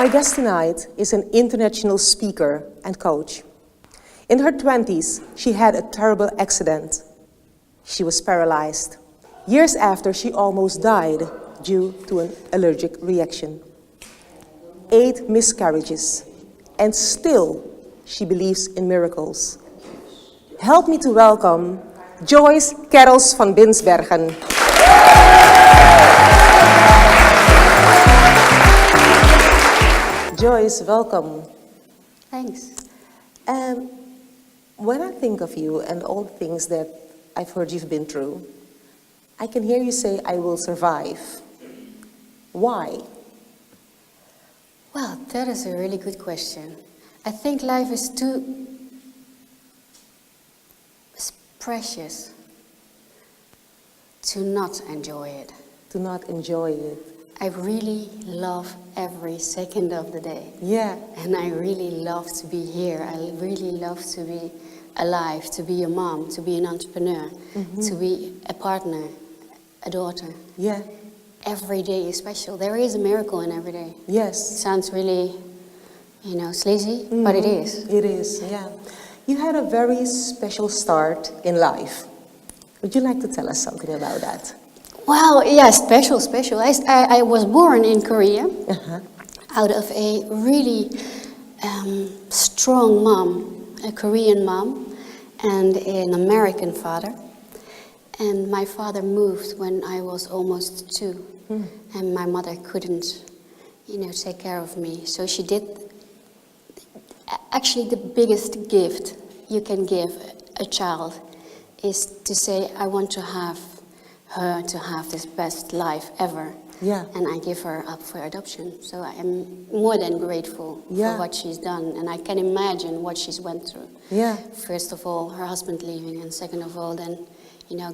My guest tonight is an international speaker and coach. In her 20s, she had a terrible accident. She was paralyzed. Years after, she almost died due to an allergic reaction. 8 miscarriages, and still she believes in miracles. Help me to welcome Joyce Kerels van Binsbergen. Joyce, welcome. Thanks. When I think of you and all the things that I've heard you've been through, I can hear you say, I will survive. Why? Well, that is a really good question. I think life is too precious to not enjoy it. To not enjoy it. I really love every second of the day. Yeah. And I really love to be here. I really love to be alive, to be a mom, to be an entrepreneur, to be a partner, a daughter. Yeah. Every day is special. There is a miracle in every day. Yes. It sounds really, sleazy, but it is. It is, yeah. You had a very special start in life. Would you like to tell us something about that? Well, yeah, special. I was born in Korea out of a really strong mom, a Korean mom, and an American father. And my father moved when I was almost 2, and my mother couldn't, take care of me. So she did. Actually, the biggest gift you can give a child is to say, I want to have her to have this best life ever. Yeah. And I give her up for adoption. So I am more than grateful for what she's done. And I can imagine what she's went through. Yeah. First of all, her husband leaving. And second of all, then,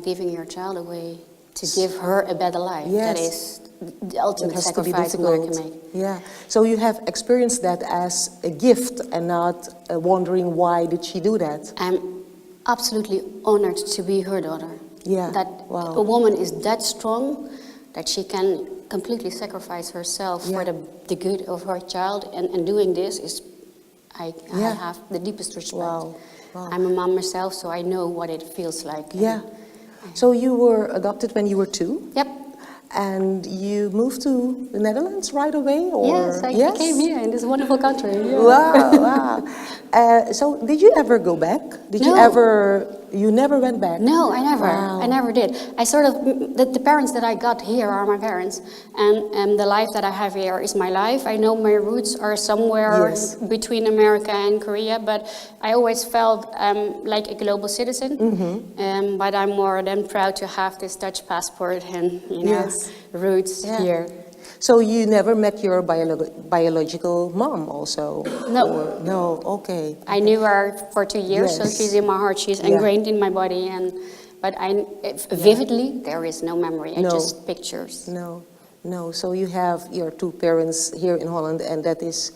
giving your child away to give her a better life. Yes. That is the ultimate sacrifice a mother can make. Yeah. So you have experienced that as a gift and not wondering why did she do that? I'm absolutely honored to be her daughter. Yeah. That a woman is that strong that she can completely sacrifice herself for the good of her child. And doing this is, I have the deepest respect. Wow. I'm a mom myself, so I know what it feels like. Yeah. So you were adopted when you were 2? Yep. And you moved to the Netherlands right away? Or? Yes, I came here in this wonderful country. Yeah. Wow. So did you ever go back? You never went back? No, I never. Wow. I never did. I the parents that I got here are my parents. And the life that I have here is my life. I know my roots are somewhere between America and Korea, but I always felt like a global citizen. But I'm more than proud to have this Dutch passport and, roots here. So you never met your biological mom also? No. No, okay. I knew her for 2 years, so she's in my heart. She's ingrained in my body, but vividly, there is no memory, just pictures. No. So you have your 2 parents here in Holland, and that is,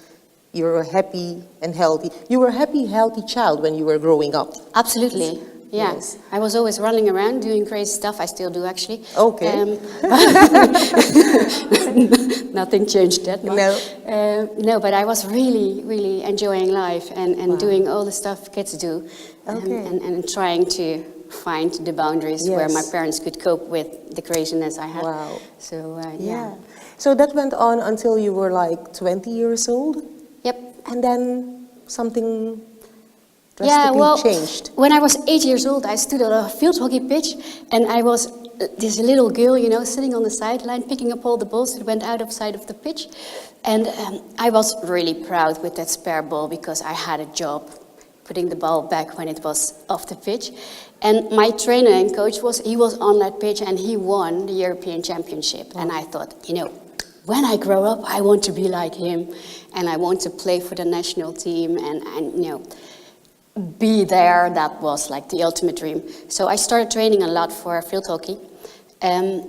you're happy and healthy. You were a happy, healthy child when you were growing up. Absolutely. Yeah, yes. I was always running around doing crazy stuff. I still do, actually. Okay. Nothing changed that much. No, but I was really, really enjoying life and doing all the stuff kids do. And trying to find the boundaries where my parents could cope with the craziness I had. Wow. So, So that went on until you were like 20 years old? Yep. And then something drastically changed. When I was 8 years old, I stood on a field hockey pitch, and I was this little girl, sitting on the sideline, picking up all the balls that went out of sight of the pitch. And I was really proud with that spare ball because I had a job putting the ball back when it was off the pitch. And my trainer and coach was on that pitch, and he won the European Championship. And I thought, when I grow up, I want to be like him, and I want to play for the national team, and be there. That was like the ultimate dream. So I started training a lot for field hockey. And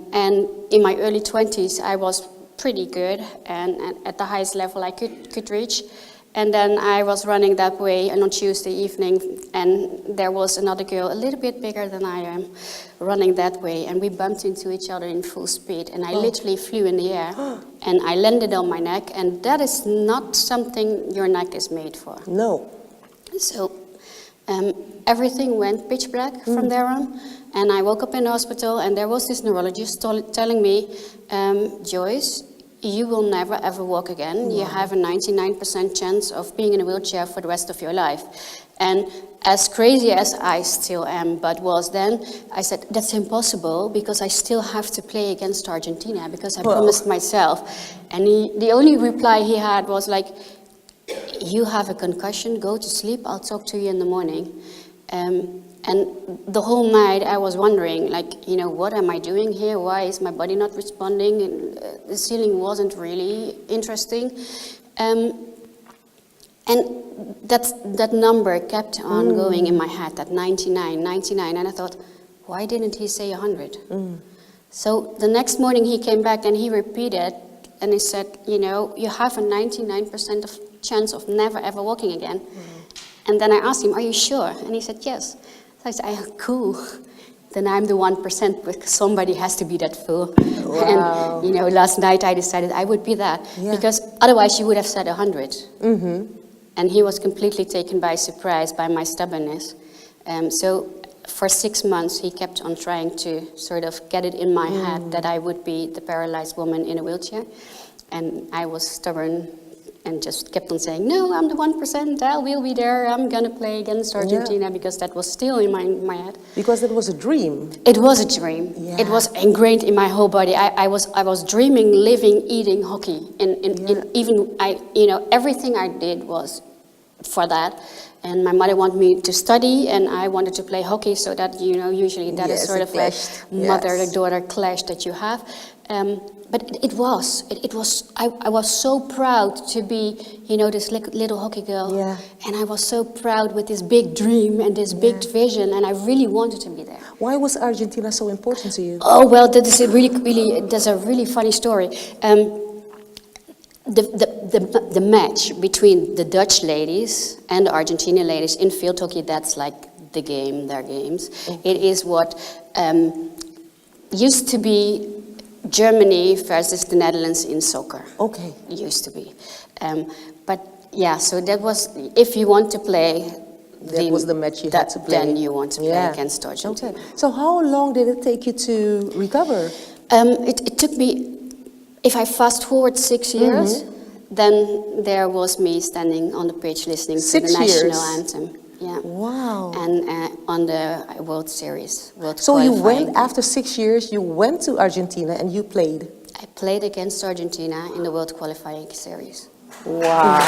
in my early 20s, I was pretty good and at the highest level I could reach. And then I was running that way on Tuesday evening, and there was another girl a little bit bigger than I am running that way, and we bumped into each other in full speed, and I literally flew in the air, and I landed on my neck, and that is not something your neck is made for. No. So everything went pitch black from there on, and I woke up in the hospital, and there was this neurologist telling me, Joyce, you will never ever walk again. You have a 99% chance of being in a wheelchair for the rest of your life. And as crazy as I still am, but was then, I said, that's impossible because I still have to play against Argentina because I promised myself. And the only reply he had was like, you have a concussion, go to sleep, I'll talk to you in the morning. And the whole night I was wondering, like, you know, what am I doing here? Why is my body not responding? And the ceiling wasn't really interesting. And that number kept on going in my head, that 99, 99. And I thought, why didn't he say 100? So the next morning he came back and he repeated, and he said, you know, you have a 99% of chance of never ever walking again. And then I asked him, are you sure? And he said, yes. So I said, cool. Then I'm the 1% because somebody has to be that fool. Wow. And, you know, last night I decided I would be that. Yeah. Because otherwise you would have said 100. And he was completely taken by surprise by my stubbornness. So for 6 months he kept on trying to sort of get it in my head that I would be the paralyzed woman in a wheelchair. And I was stubborn and just kept on saying, no, I'm the 1%, I will be there, I'm gonna play against Argentina, because that was still in my head. Because that was a dream. It was a dream. Yeah. It was ingrained in my whole body. I was dreaming, living, eating hockey. You know, everything I did was for that. And my mother wanted me to study, and I wanted to play hockey, so that, you know, usually that is sort of a mother-daughter clash that you have. But I was so proud to be, you know, this little hockey girl. Yeah. And I was so proud with this big dream and this big vision, and I really wanted to be there. Why was Argentina so important to you? Oh, well, that's a really funny story. The match between the Dutch ladies and the Argentinian ladies in field hockey, that's like the game, their games. It is what used to be Germany versus the Netherlands in soccer. Okay. Used to be. But yeah, so that was, if you want to play, that was the match you had to play. Then you want to play against Argentina. Okay. So how long did it take you to recover? It took me, if I fast forward 6 years, then there was me standing on the pitch listening to the national anthem. Yeah. Wow. And on the World Series. So you went, after 6 years, you went to Argentina and you played? I played against Argentina in the World Qualifying Series. Wow.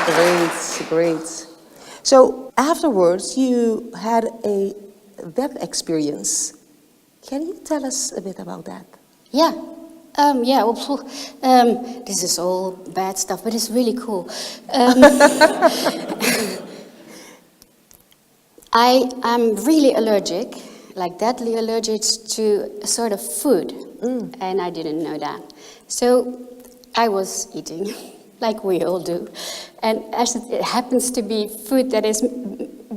Wow. Great. So afterwards, you had a death experience. Can you tell us a bit about that? Yeah. This is all bad stuff, but it's really cool. I am really allergic, like deadly allergic to a sort of food, and I didn't know that. So I was eating, like we all do, and as it happens to be food that is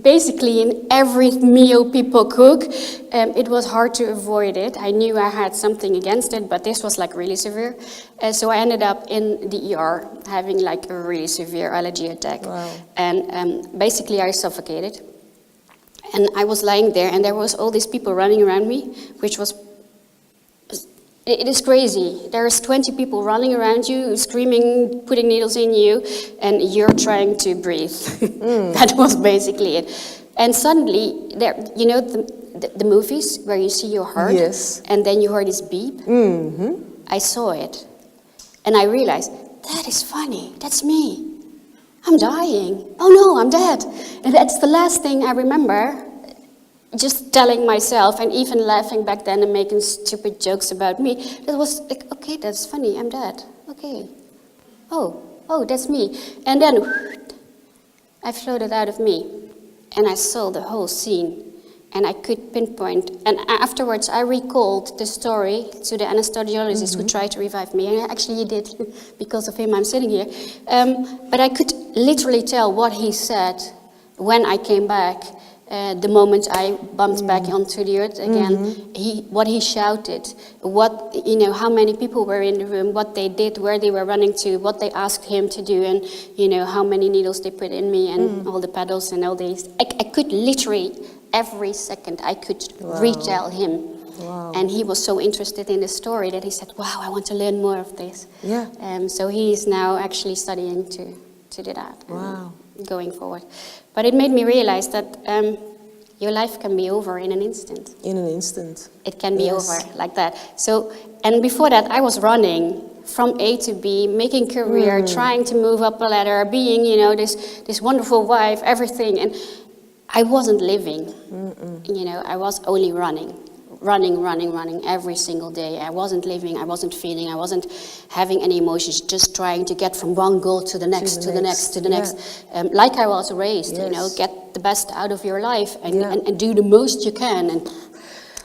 basically in every meal people cook, it was hard to avoid it. I knew I had something against it, but this was like really severe. So I ended up in the ER having like a really severe allergy attack. Wow. And basically I suffocated. And I was lying there, and there was all these people running around me, which was, it is crazy. There's 20 people running around you, screaming, putting needles in you, and you're trying to breathe. That was basically it. And suddenly, there, you know the movies where you see your heart? Yes. And then you hear this beep? I saw it. And I realized, that is funny. That's me. I'm dying. Oh no, I'm dead. And that's the last thing I remember. Just telling myself, and even laughing back then and making stupid jokes about me. That was like, okay, that's funny, I'm dead. Okay. Oh, that's me. And then I floated out of me, and I saw the whole scene And I could pinpoint, and afterwards I recalled the story to the anesthesiologist who tried to revive me, and actually he did. Because of him I'm sitting here. But I could literally tell what he said when I came back, the moment I bumped back onto the earth again. What he shouted, how many people were in the room, what they did, where they were running to, what they asked him to do, and how many needles they put in me, and all the pedals and all these. I could literally, every second, I could retell him. Wow. And he was so interested in the story that he said, wow, I want to learn more of this. Yeah. So he is now actually studying to do that. Wow. Going forward. But it made me realize that your life can be over in an instant. In an instant. It can be over like that. So, and before that, I was running from A to B, making career, trying to move up a ladder, being, this wonderful wife, everything. And I wasn't living, I was only running every single day. I wasn't living, I wasn't feeling, I wasn't having any emotions, just trying to get from one goal to the next, to the next. Like I was raised, get the best out of your life and do the most you can. And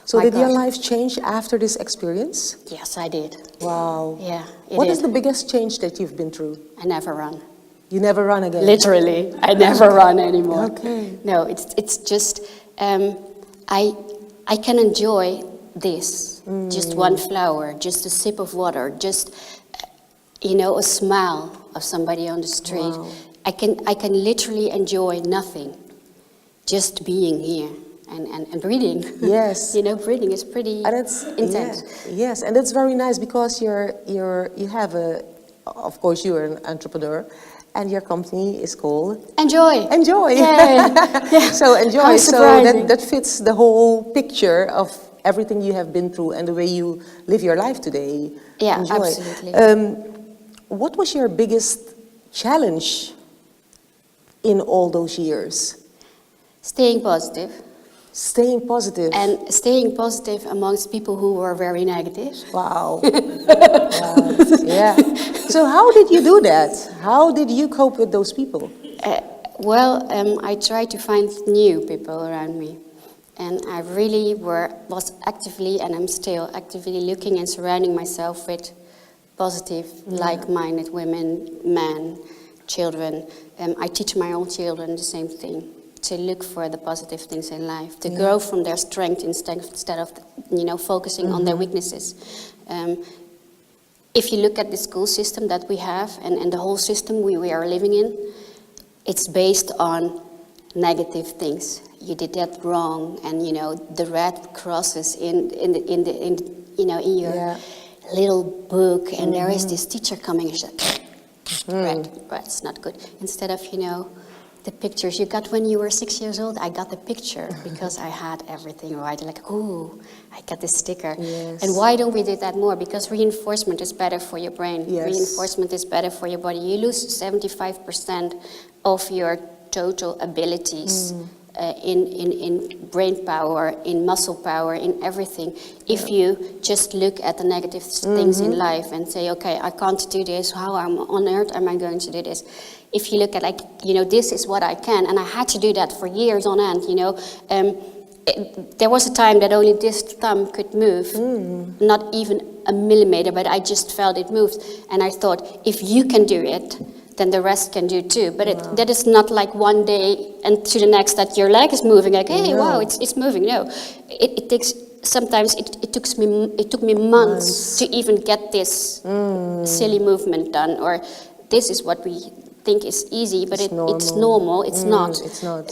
so did your life change after this experience? Yes, I did. Wow. Yeah, What is the biggest change that you've been through? I never run. You never run again? Literally, I never run anymore. Okay. No, it's just, I can enjoy this, just one flower, just a sip of water, just, a smile of somebody on the street. Wow. I can literally enjoy nothing, just being here and breathing. Yes. Breathing is pretty intense. Yeah. Yes, and that's very nice because you have of course you're an entrepreneur. And your company is called? Enjoy. Enjoy. Yeah. So Enjoy. How So surprising. that fits the whole picture of everything you have been through and the way you live your life today. Yeah, Enjoy. absolutely. What was your biggest challenge in all those years? Staying positive. Staying positive. And staying positive amongst people who were very negative. Wow. Wow. Yeah. So how did you do that? How did you cope with those people? I tried to find new people around me. And I really was actively, and I'm still actively looking and surrounding myself with positive, like-minded women, men, children. I teach my own children the same thing. To look for the positive things in life, to grow from their strength instead of, focusing on their weaknesses. If you look at the school system that we have and the whole system we are living in, it's based on negative things. You did that wrong, and the red crosses in your little book, and there is this teacher coming and says, red, it's not good. Instead of the pictures you got when you were 6 years old, I got the picture because I had everything right. Like, ooh, I got this sticker. Yes. And why don't we do that more? Because reinforcement is better for your brain. Yes. Reinforcement is better for your body. You lose 75% of your total abilities in brain power, in muscle power, in everything. If you just look at the negative things in life and say, okay, I can't do this. How on earth am I going to do this? If you look at this is what I can, and I had to do that for years on end, there was a time that only this thumb could move, not even a millimeter, but I just felt it moved. And I thought, if you can do it, then the rest can do too. But that is not like one day and to the next that your leg is moving, like, hey, wow, it's moving. No, it takes, sometimes it took me months to even get this silly movement done, or this is what we think is easy, but it's normal. It's not. It's not.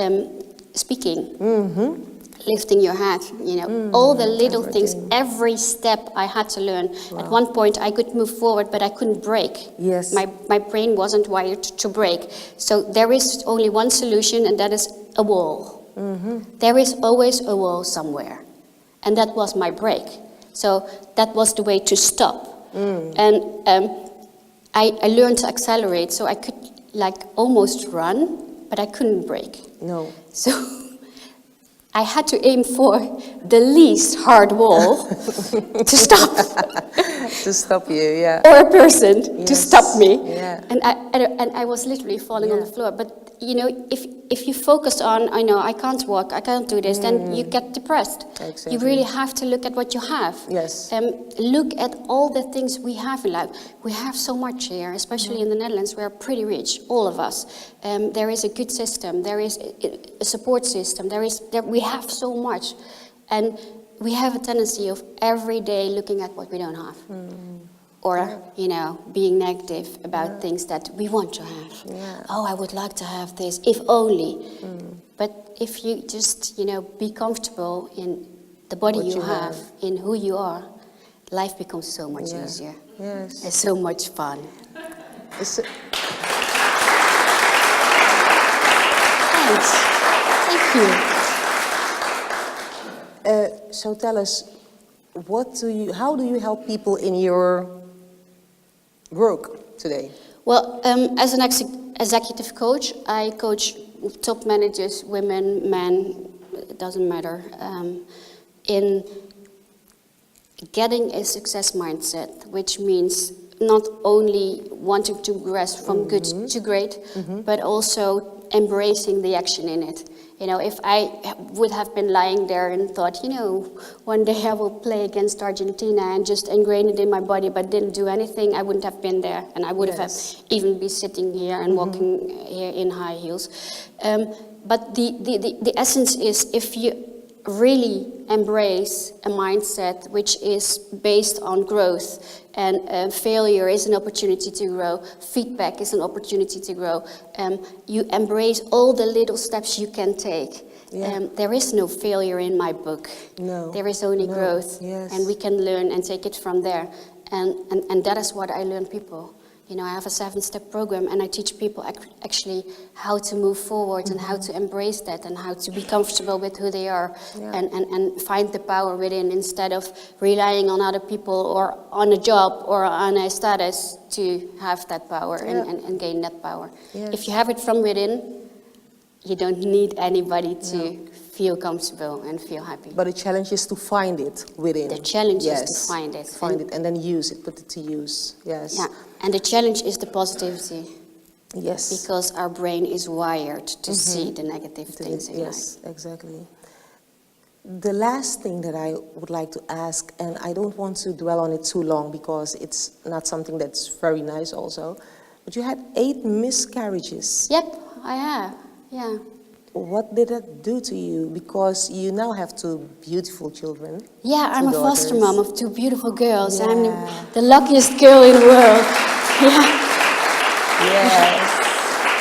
Speaking, lifting your head, all the little things, every step I had to learn. Wow. At one point I could move forward, but I couldn't break. Yes. My brain wasn't wired to break. So there is only one solution, and that is a wall. There is always a wall somewhere. And that was my break. So that was the way to stop. And I learned to accelerate, so I could almost run, but I couldn't break. No. So I had to aim for the least hard wall to stop. To stop you, yeah. Or a person to stop me. Yeah. And I was literally falling on the floor. But if if you focus on, I know I can't walk, I can't do this, then you get depressed. Exactly. You really have to look at what you have. Yes. Look at all the things we have in life. We have so much here, especially in the Netherlands. We are pretty rich, all of us. There is a good system. There is a support system. We have so much, and we have a tendency of every day looking at what we don't have. Or, being negative about things that we want to have. Yeah. Oh, I would like to have this, if only. But if you just, be comfortable in the body What you you have, have. in who you are, life becomes so much easier. Yes. It's so much fun. Thanks. Thank you. So tell us, how do you help people in your work today? Well, as an executive coach, I coach top managers, women, men, it doesn't matter, in getting a success mindset, which means not only wanting to progress from good to great, but also embracing the action in it. If I would have been lying there and thought, one day I will play against Argentina and just ingrained it in my body but didn't do anything, I wouldn't have been there. And I would have even be sitting here and walking here in high heels. But the essence is, if you really embrace a mindset which is based on growth, and failure is an opportunity to grow, feedback is an opportunity to grow, you embrace all the little steps you can take. There is no failure in my book. No. There is only growth. Yes. And we can learn and take it from there. And that is what I learn people. I have a 7-step program, and I teach people actually how to move forward and how to embrace that and how to be comfortable with who they are and find the power within, instead of relying on other people or on a job or on a status to have that power and gain that power. Yes. If you have it from within, you don't need anybody to feel comfortable and feel happy. But the challenge is to find it within. The challenge is to find it. Find it and then use it, put it to use. Yes. Yeah, and the challenge is the positivity. Yes. Because our brain is wired to see the negative things in life. Yes, exactly. The last thing that I would like to ask, and I don't want to dwell on it too long because it's not something that's very nice also, but you had 8 miscarriages. Yep, I have, yeah. What did that do to you? Because you now have 2 beautiful children. Yeah, I'm a daughters. foster mom of 2 beautiful girls. Yeah. I'm the luckiest girl in the world. Yeah. Yes.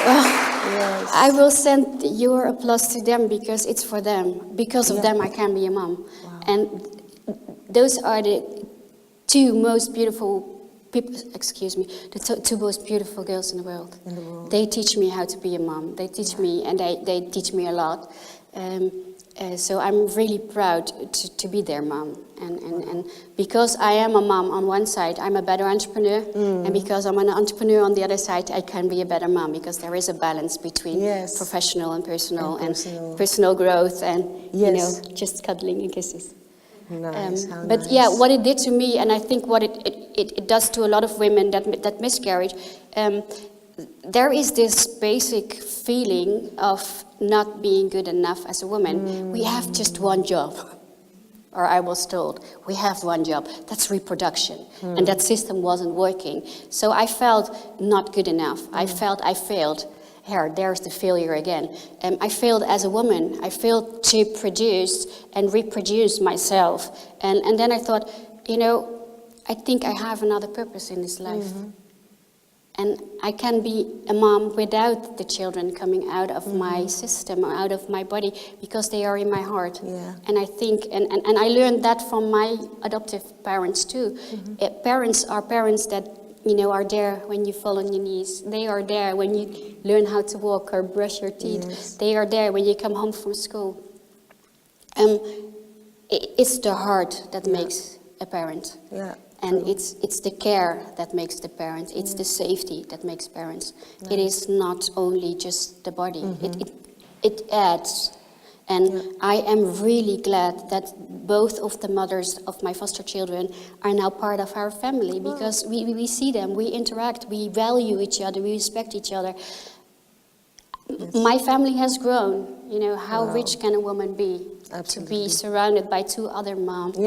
Well, Yes. I will send your applause to them because it's for them. Because of them, I can be a mom. Wow. And those are the 2 most beautiful people, the 2 most beautiful girls in the world. They teach me how to be a mom. They teach me, and they teach me a lot. So I'm really proud to be their mom. And because I am a mom on one side, I'm a better entrepreneur. And because I'm an entrepreneur on the other side, I can be a better mom, because there is a balance between professional and personal, and personal growth, and just cuddling and kisses. Nice. But yeah, what it did to me, and I think what it does to a lot of women that miscarriage, there is this basic feeling of not being good enough as a woman. We have just one job, or I was told, we have one job, that's reproduction, and that system wasn't working. So I felt not good enough. I felt I failed. There's the failure again. I failed as a woman. I failed to produce and reproduce myself. And then I thought, I think I have another purpose in this life. And I can be a mom without the children coming out of my system or out of my body, because they are in my heart. Yeah. And I think, and I learned that from my adoptive parents too. Parents are parents that are there when you fall on your knees. They are there when you learn how to walk or brush your teeth. Yes. They are there when you come home from school. It's the heart that makes a parent. Yeah. And it's the care that makes the parent. It's the safety that makes parents. It is not only just the body. It adds. And I am really glad that both of the mothers of my foster children are now part of our family, because we see them, we interact, we value each other, we respect each other. My family has grown. You know, how Wow. rich can a woman be? Absolutely. To be surrounded by 2 other moms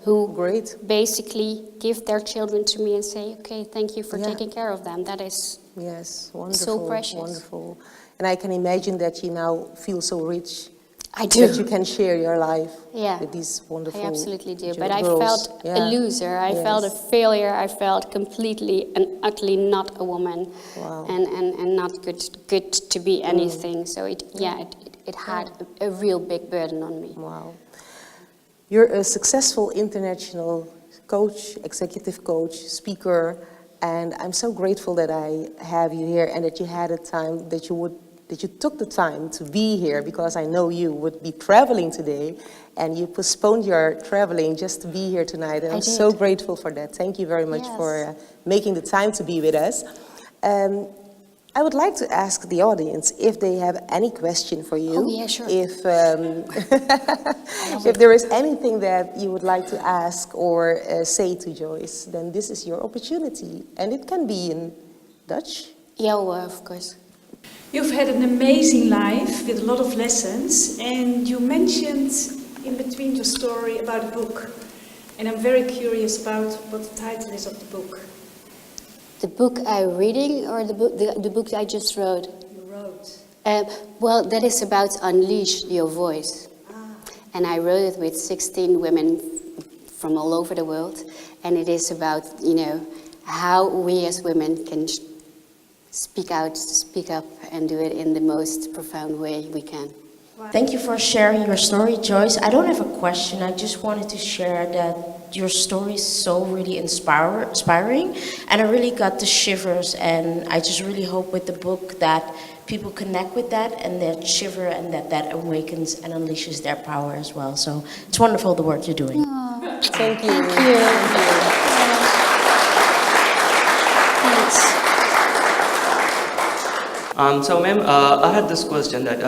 who Great. basically give their children to me and say, okay, thank you for Yeah. taking care of them. That is Yes, wonderful. precious. Wonderful. And I can imagine that you now feel so rich I do. that you can share your life Yeah. with these wonderful I absolutely do. girls. But I felt a loser. I felt a failure. I felt completely and utterly not a woman. Wow. And not good to be anything. So it had a real big burden on me. Wow. You're a successful international coach, executive coach, speaker, and I'm so grateful that I have you here and that you had a time that you took the time to be here, because I know you would be traveling today and you postponed your traveling just to be here tonight, and I'm so grateful for that. Thank you very much for making the time to be with us. I would like to ask the audience if they have any question for you. Oh, yeah, sure. If if there is anything that you would like to ask or say to Joyce, then this is your opportunity, and it can be in Dutch. Yeah, well, of course. You've had an amazing life with a lot of lessons, and you mentioned in between your story about a book. And I'm very curious about what the title is of the book. The book I'm reading, or the book I just wrote? You wrote. Well, that is about unleash your voice. And I wrote it with 16 women from all over the world. And it is about, you know, how we as women can speak out, speak up, and do it in the most profound way we can. Thank you for sharing your story, Joyce. I don't have a question. I just wanted to share that your story is so really inspiring, and I really got the shivers, and I just really hope with the book that people connect with that and that shiver, and that awakens and unleashes their power as well. So it's wonderful the work you're doing. Thank you. Thank you. Thanks. So ma'am, I had this question that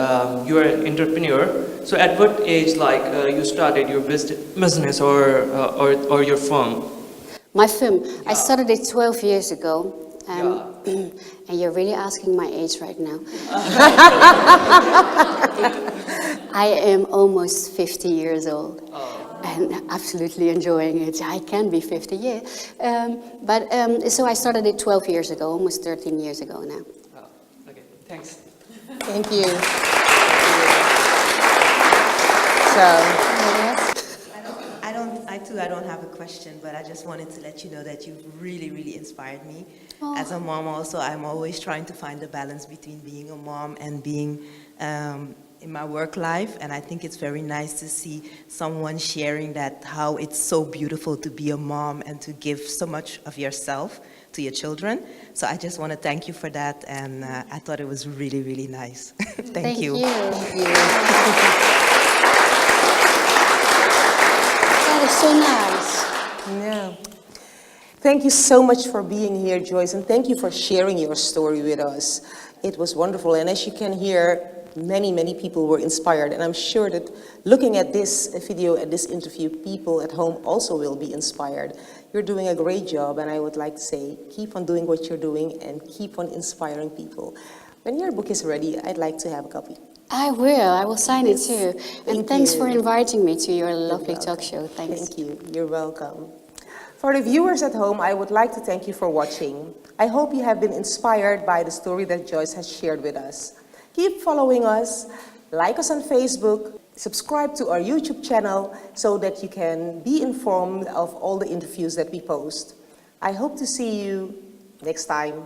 you are an entrepreneur. So at what age, like, you started your business or your firm? My film, I started it 12 years ago. And you're really asking my age right now. I am almost 50 years old. And absolutely enjoying it. I can be 50, yeah. So I started it 12 years ago, almost 13 years ago now. Okay, thanks. Thank you. So, I don't have a question, but I just wanted to let you know that you've really, really inspired me. As a mom also, I'm always trying to find the balance between being a mom and being in my work life, and I think it's very nice to see someone sharing that, how it's so beautiful to be a mom and to give so much of yourself to your children. So I just want to thank you for that, and I thought it was really, really nice. Thank you. Thank you. That is so nice. yeah. Thank you so much for being here, Joyce, and thank you for sharing your story with us. It was wonderful, and as you can hear, many, many people were inspired, and I'm sure that looking at this video, at this interview, people at home also will be inspired. You're doing a great job, and I would like to say, keep on doing what you're doing and keep on inspiring people. When your book is ready, I'd like to have a copy. I will sign it too. And thanks you. for inviting me to your lovely talk show. Thanks. Thank you. You're welcome. For the viewers at home, I would like to thank you for watching. I hope you have been inspired by the story that Joyce has shared with us. Keep following us, like us on Facebook, subscribe to our YouTube channel so that you can be informed of all the interviews that we post. I hope to see you next time.